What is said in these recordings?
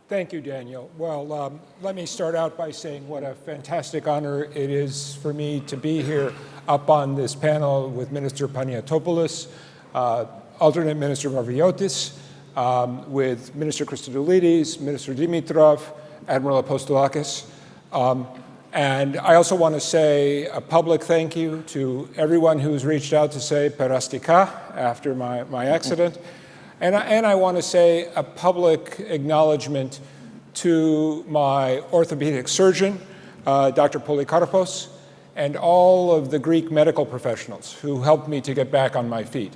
Thank you, Daniel. Well, let me start out by saying what a fantastic honor it is for me to be here up on this panel with Minister Paniatopoulos, alternate Minister Mavroyotis, with Minister Christodoulidis, Minister Dimitrov, Admiral Apostolakis. And I also want to say a public thank you to everyone who's reached out to say perastika after my accident. And I want to say a public acknowledgement to my orthopedic surgeon, Dr. Polikarpos, and all of the Greek medical professionals who helped me to get back on my feet.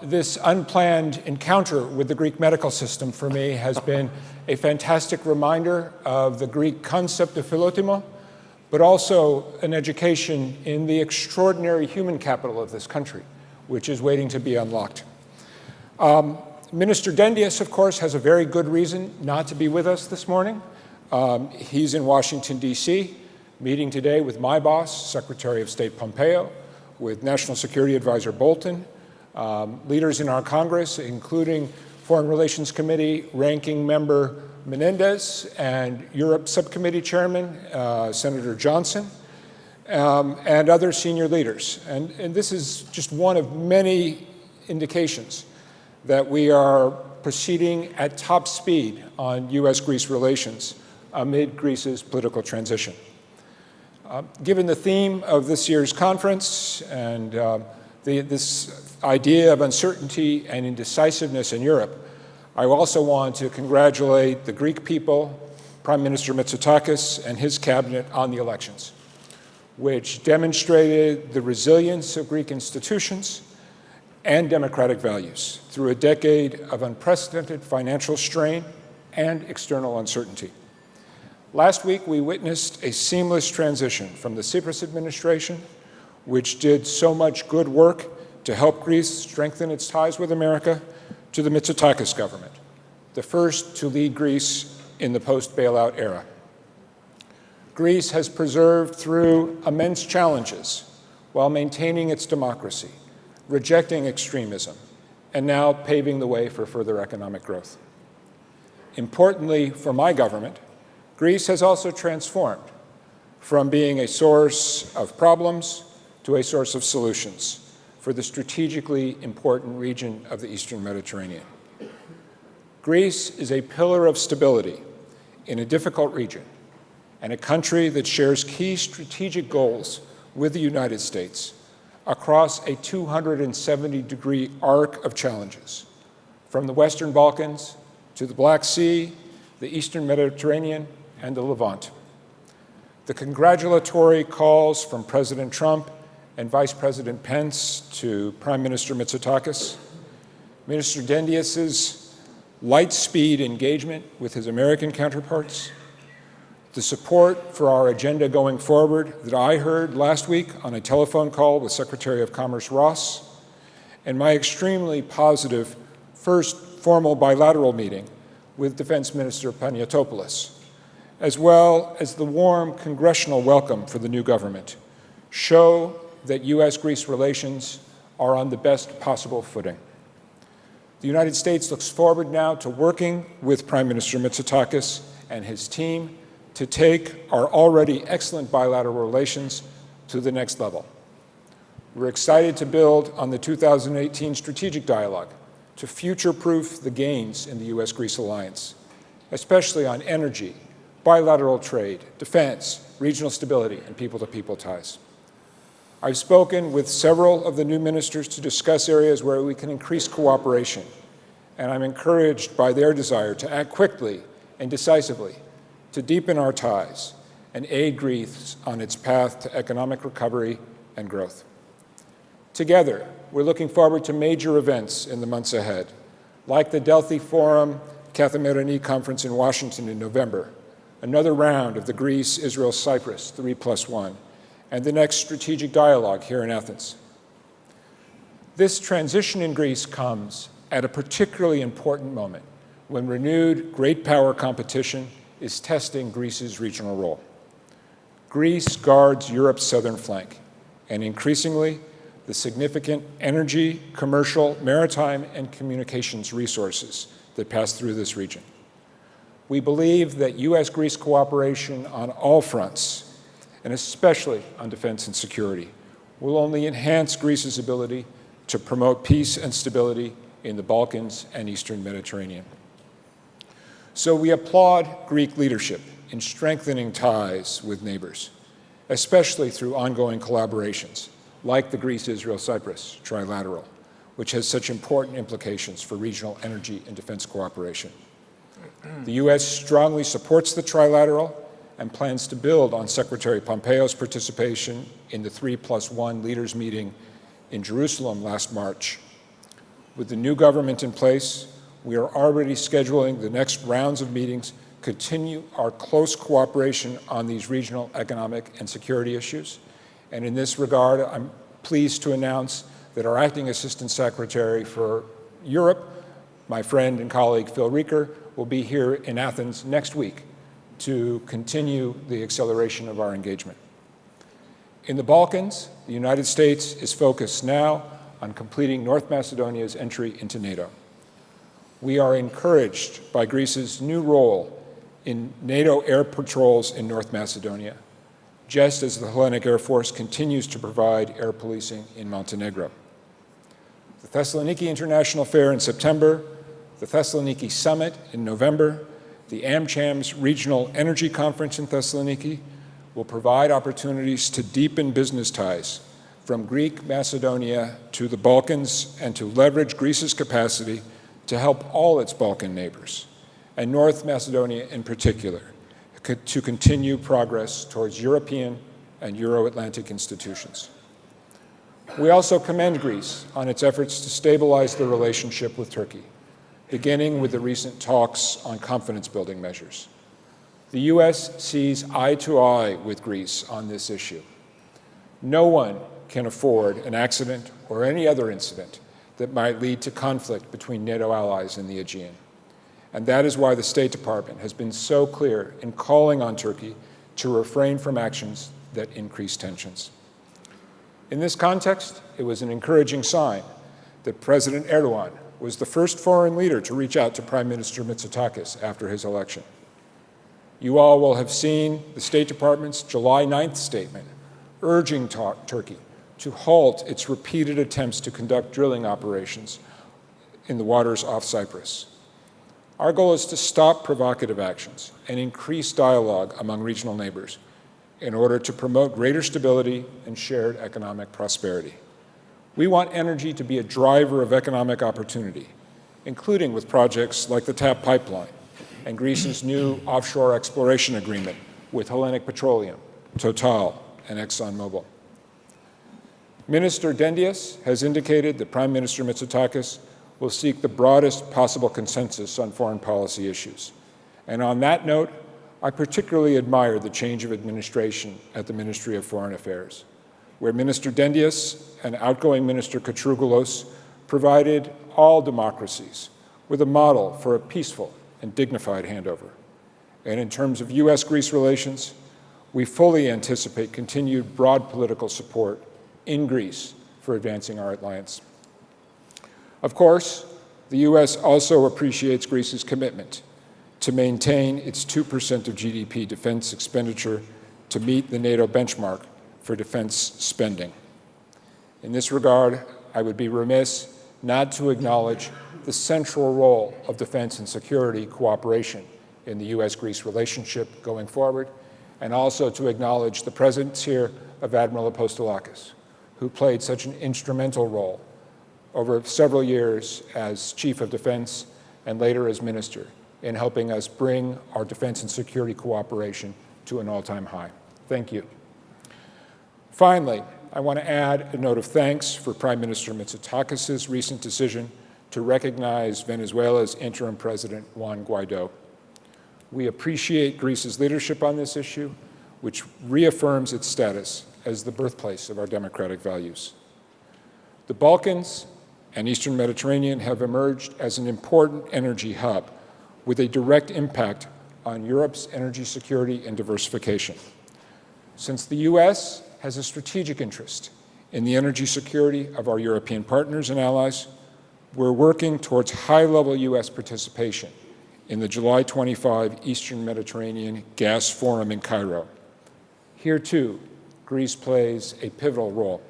This unplanned encounter with the Greek medical system for me has been a fantastic reminder of the Greek concept of philotimo, but also an education in the extraordinary human capital of this country, which is waiting to be unlocked. Minister Dendias, of course, has a very good reason not to be with us this morning. He's in Washington, D.C., meeting today with my boss, Secretary of State Pompeo, with National Security Advisor Bolton, leaders in our Congress, including Foreign Relations Committee Ranking Member Menendez and Europe Subcommittee Chairman, Senator Johnson, and other senior leaders. And this is just one of many indications that we are proceeding at top speed on U.S.-Greece relations amid Greece's political transition. Given the theme of this year's conference and this idea of uncertainty and indecisiveness in Europe, I also want to congratulate the Greek people, Prime Minister Mitsotakis and his cabinet on the elections, which demonstrated the resilience of Greek institutions and democratic values through a decade of unprecedented financial strain and external uncertainty. Last week, we witnessed a seamless transition from the Tsipras administration, which did so much good work to help Greece strengthen its ties with America, to the Mitsotakis government, the first to lead Greece in the post-bailout era. Greece has persevered through immense challenges while maintaining its democracy, rejecting extremism, and now paving the way for further economic growth. Importantly for my government, Greece has also transformed from being a source of problems to a source of solutions for the strategically important region of the Eastern Mediterranean. Greece is a pillar of stability in a difficult region and a country that shares key strategic goals with the United States across a 270-degree arc of challenges, from the Western Balkans to the Black Sea, the Eastern Mediterranean, and the Levant. The congratulatory calls from President Trump and Vice President Pence to Prime Minister Mitsotakis, Minister Dendias's light-speed engagement with his American counterparts, the support for our agenda going forward that I heard last week on a telephone call with Secretary of Commerce Ross, and my extremely positive first formal bilateral meeting with Defense Minister Paniatopoulos, as well as the warm congressional welcome for the new government, show that U.S.-Greece relations are on the best possible footing. The United States looks forward now to working with Prime Minister Mitsotakis and his team to take our already excellent bilateral relations to the next level. We're excited to build on the 2018 strategic dialogue to future-proof the gains in the U.S.-Greece alliance, especially on energy, bilateral trade, defense, regional stability, and people-to-people ties. I've spoken with several of the new ministers to discuss areas where we can increase cooperation, and I'm encouraged by their desire to act quickly and decisively to deepen our ties and aid Greece on its path to economic recovery and growth. Together, we're looking forward to major events in the months ahead, like the Delphi Forum Kathimerini Conference in Washington in November, another round of the Greece-Israel-Cyprus 3+1, and the next strategic dialogue here in Athens. This transition in Greece comes at a particularly important moment when renewed great power competition is testing Greece's regional role. Greece guards Europe's southern flank, and increasingly, the significant energy, commercial, maritime, and communications resources that pass through this region. We believe that U.S.-Greece cooperation on all fronts, and especially on defense and security, will only enhance Greece's ability to promote peace and stability in the Balkans and Eastern Mediterranean. So we applaud Greek leadership in strengthening ties with neighbors, especially through ongoing collaborations, like the Greece-Israel-Cyprus trilateral, which has such important implications for regional energy and defense cooperation. The U.S. strongly supports the trilateral and plans to build on Secretary Pompeo's participation in the 3+1 leaders meeting in Jerusalem last March. With the new government in place, we are already scheduling the next rounds of meetings, continue our close cooperation on these regional economic and security issues. And in this regard, I'm pleased to announce that our Acting Assistant Secretary for Europe, my friend and colleague Phil Rieker, will be here in Athens next week to continue the acceleration of our engagement. In the Balkans, the United States is focused now on completing North Macedonia's entry into NATO. We are encouraged by Greece's new role in NATO air patrols in North Macedonia, just as the Hellenic Air Force continues to provide air policing in Montenegro. The Thessaloniki International Fair in September, the Thessaloniki Summit in November, the AmCham's Regional Energy Conference in Thessaloniki will provide opportunities to deepen business ties from Greek Macedonia to the Balkans and to leverage Greece's capacity to help all its Balkan neighbors, and North Macedonia in particular, to continue progress towards European and Euro-Atlantic institutions. We also commend Greece on its efforts to stabilize the relationship with Turkey, beginning with the recent talks on confidence-building measures. The U.S. sees eye to eye with Greece on this issue. No one can afford an accident or any other incident that might lead to conflict between NATO allies in the Aegean. And that is why the State Department has been so clear in calling on Turkey to refrain from actions that increase tensions. In this context, it was an encouraging sign that President Erdogan was the first foreign leader to reach out to Prime Minister Mitsotakis after his election. You all will have seen the State Department's July 9th statement urging Turkey to halt its repeated attempts to conduct drilling operations in the waters off Cyprus. Our goal is to stop provocative actions and increase dialogue among regional neighbors in order to promote greater stability and shared economic prosperity. We want energy to be a driver of economic opportunity, including with projects like the TAP pipeline and Greece's new offshore exploration agreement with Hellenic Petroleum, Total, and ExxonMobil. Minister Dendias has indicated that Prime Minister Mitsotakis will seek the broadest possible consensus on foreign policy issues. And on that note, I particularly admire the change of administration at the Ministry of Foreign Affairs, where Minister Dendias and outgoing Minister Katrougalos provided all democracies with a model for a peaceful and dignified handover. And in terms of U.S.-Greece relations, we fully anticipate continued broad political support in Greece for advancing our alliance. Of course, the U.S. also appreciates Greece's commitment to maintain its 2% of GDP defense expenditure to meet the NATO benchmark for defense spending. In this regard, I would be remiss not to acknowledge the central role of defense and security cooperation in the U.S.-Greece relationship going forward, and also to acknowledge the presence here of Admiral Apostolakis, who played such an instrumental role over several years as Chief of Defense and later as Minister in helping us bring our defense and security cooperation to an all-time high. Thank you. Finally, I want to add a note of thanks for Prime Minister Mitsotakis' recent decision to recognize Venezuela's interim president, Juan Guaido. We appreciate Greece's leadership on this issue, which reaffirms its status as the birthplace of our democratic values. The Balkans and Eastern Mediterranean have emerged as an important energy hub with a direct impact on Europe's energy security and diversification. Since the U.S. has a strategic interest in the energy security of our European partners and allies, we're working towards high-level U.S. participation in the July 25 Eastern Mediterranean Gas Forum in Cairo. Here, too, Greece plays a pivotal role.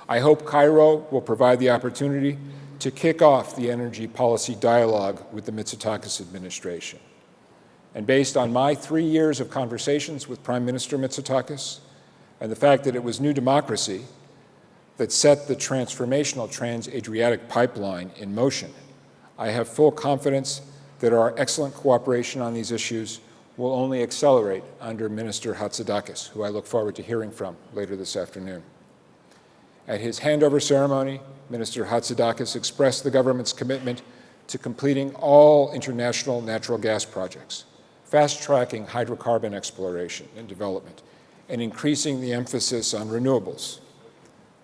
I hope Cairo will provide the opportunity to kick off the energy policy dialogue with the Mitsotakis administration. And based on my 3 years of conversations with Prime Minister Mitsotakis and the fact that it was New Democracy that set the transformational Trans-Adriatic pipeline in motion, I have full confidence that our excellent cooperation on these issues will only accelerate under Minister Hatzidakis, who I look forward to hearing from later this afternoon. At his handover ceremony, Minister Hatzidakis expressed the government's commitment to completing all international natural gas projects, fast-tracking hydrocarbon exploration and development, and increasing the emphasis on renewables.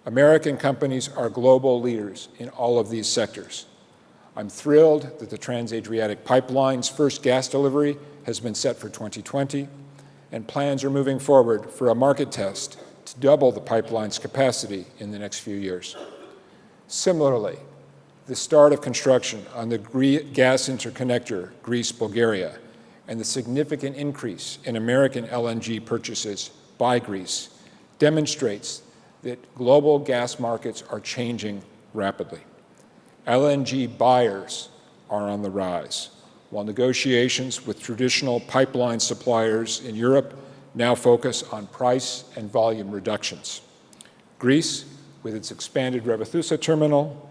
American companies are global leaders in all of these sectors. I'm thrilled that the Trans-Adriatic Pipeline's first gas delivery has been set for 2020, and plans are moving forward for a market test to double the pipeline's capacity in the next few years. Similarly, the start of construction on the gas interconnector Greece-Bulgaria and the significant increase in American LNG purchases by Greece demonstrates that global gas markets are changing rapidly. LNG buyers are on the rise, while negotiations with traditional pipeline suppliers in Europe now focus on price and volume reductions. Greece, with its expanded Revithoussa terminal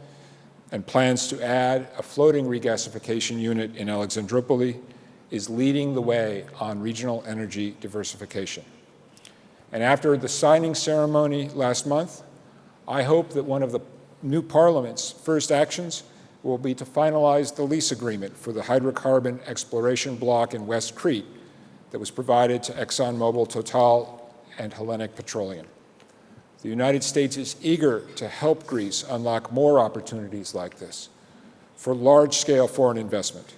and plans to add a floating regasification unit in Alexandroupoli, is leading the way on regional energy diversification. And after the signing ceremony last month, I hope that one of the new Parliament's first actions will be to finalize the lease agreement for the hydrocarbon exploration block in West Crete that was provided to ExxonMobil, Total, and Hellenic Petroleum. The United States is eager to help Greece unlock more opportunities like this for large-scale foreign investment,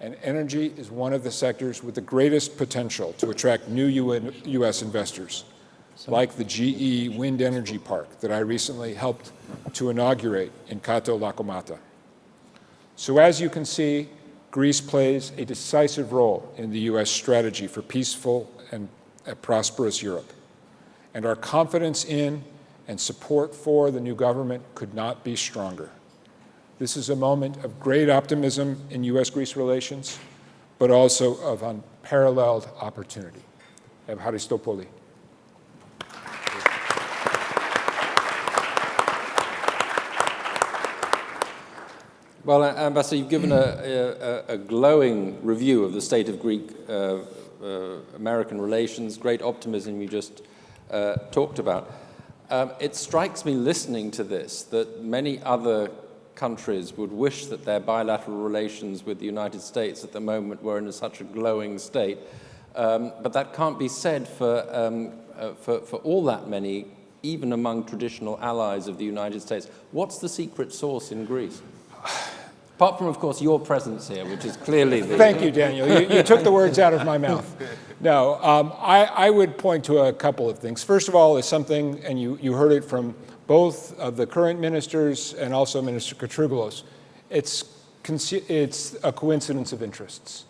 and energy is one of the sectors with the greatest potential to attract new U.S. investors, like the GE Wind Energy Park that I recently helped to inaugurate in Kato Lakomata. So as you can see, Greece plays a decisive role in the U.S. strategy for peaceful and a prosperous Europe. And our confidence in and support for the new government could not be stronger. This is a moment of great optimism in U.S.-Greece relations, but also of unparalleled opportunity. Evharistopoli. Well, Ambassador, you've given a glowing review of the state of Greek-American relations, great optimism you just talked about. It strikes me listening to this that many other countries would wish that their bilateral relations with the United States at the moment were in such a glowing state, but that can't be said for all that many, even among traditional allies of the United States. What's the secret sauce in Greece? Apart from, of course, your presence here, which is clearly the... Thank you, Daniel. You took the words out of my mouth. No, I would point to a couple of things. First of all, is something, and you heard it from both of the current ministers and also Minister Katrougalos, it's a coincidence of interests.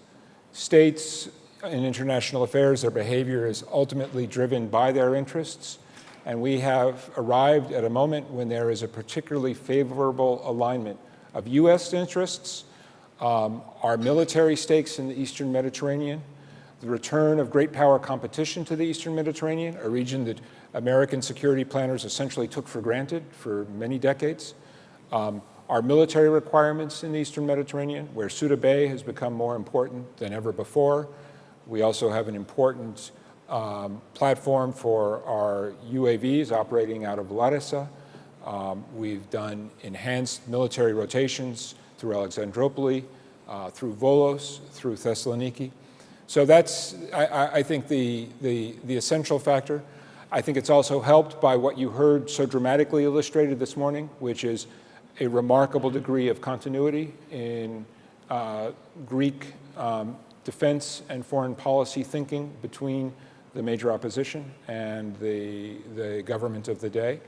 States in international affairs, their behavior is ultimately driven by their interests, and we have arrived at a moment when there is a particularly favorable alignment of U.S. interests, our military stakes in the Eastern Mediterranean, the return of great power competition to the Eastern Mediterranean, a region that American security planners essentially took for granted for many decades, our military requirements in the Eastern Mediterranean, where Ceuta Bay has become more important than ever before. We also have an important platform for our UAVs operating out of Larissa. We've done enhanced military rotations through Alexandroupoli, through Volos, through Thessaloniki. So that's, I think, the essential factor. I think it's also helped by what you heard so dramatically illustrated this morning, which is a remarkable degree of continuity in Greek defense and foreign policy thinking between the major opposition and the government of the day.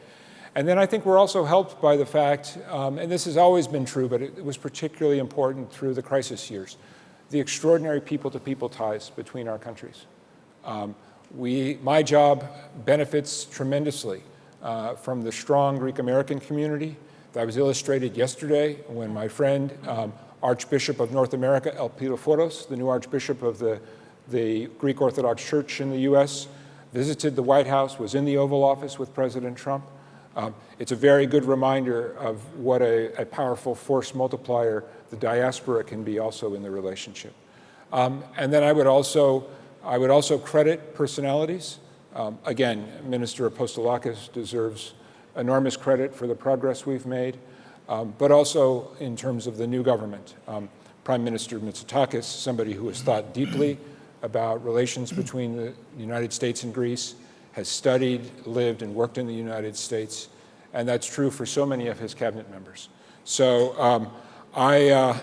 And then I think we're also helped by the fact, and this has always been true, but it was particularly important through the crisis years, the extraordinary people-to-people ties between our countries. My job benefits tremendously from the strong Greek-American community that was illustrated yesterday when my friend, Archbishop of North America, Elpidophoros, the new Archbishop of the Greek Orthodox Church in the U.S., visited the White House, was in the Oval Office with President Trump. It's a very good reminder of what a powerful force multiplier the diaspora can be also in the relationship. And then I would also credit personalities. Again, Minister Apostolakis deserves enormous credit for the progress we've made, but also in terms of the new government. Prime Minister Mitsotakis, somebody who has thought deeply about relations between the United States and Greece, has studied, lived, and worked in the United States, and that's true for so many of his cabinet members. So I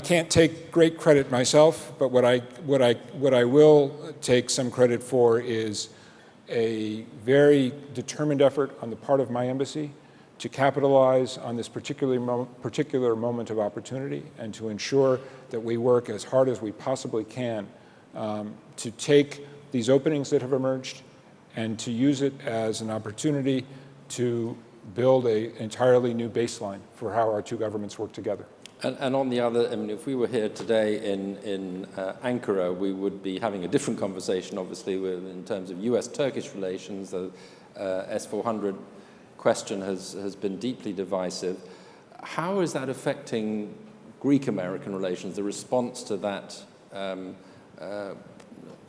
can't take great credit myself, but what I will take some credit for is a very determined effort on the part of my embassy to capitalize on this particular moment of opportunity and to ensure that we work as hard as we possibly can to take these openings that have emerged and to use it as an opportunity to build an entirely new baseline for how our two governments work together. And on the other, I mean, if we were here today in Ankara, we would be having a different conversation, obviously, in terms of US-Turkish relations. The S-400 question has been deeply divisive. How is that affecting Greek-American relations, the response to that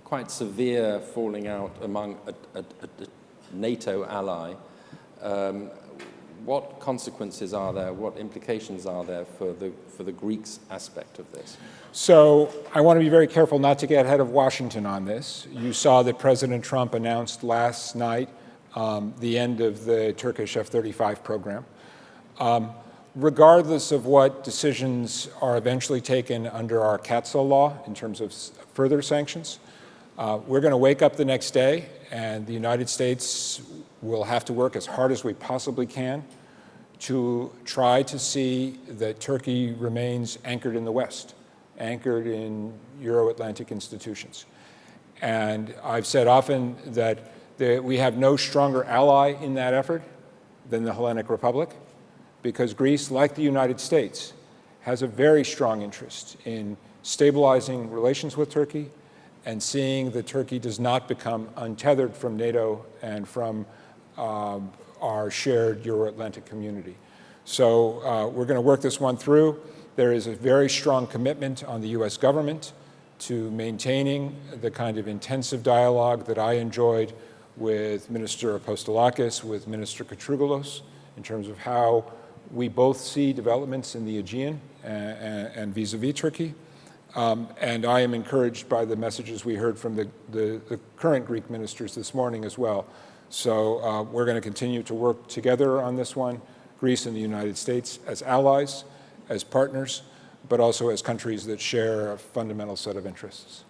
quite severe falling out among a NATO ally? What consequences are there? What implications are there for the Greeks aspect of this? So I want to be very careful not to get ahead of Washington on this. You saw that President Trump announced last night the end of the Turkish F-35 program. Regardless of what decisions are eventually taken under our CATSA law in terms of further sanctions, we're going to wake up the next day and the United States will have to work as hard as we possibly can to try to see that Turkey remains anchored in the West, anchored in Euro-Atlantic institutions. And I've said often that we have no stronger ally in that effort than the Hellenic Republic, because Greece, like the United States, has a very strong interest in stabilizing relations with Turkey and seeing that Turkey does not become untethered from NATO and from our shared Euro-Atlantic community. So we're going to work this one through. There is a very strong commitment on the US government to maintaining the kind of intensive dialogue that I enjoyed with Minister Apostolakis, with Minister Katrougalos, in terms of how we both see developments in the Aegean and vis-a-vis Turkey. And I am encouraged by the messages we heard from the current Greek ministers this morning as well. So we're going to continue to work together on this one, Greece and the United States, as allies, as partners, but also as countries that share a fundamental set of interests.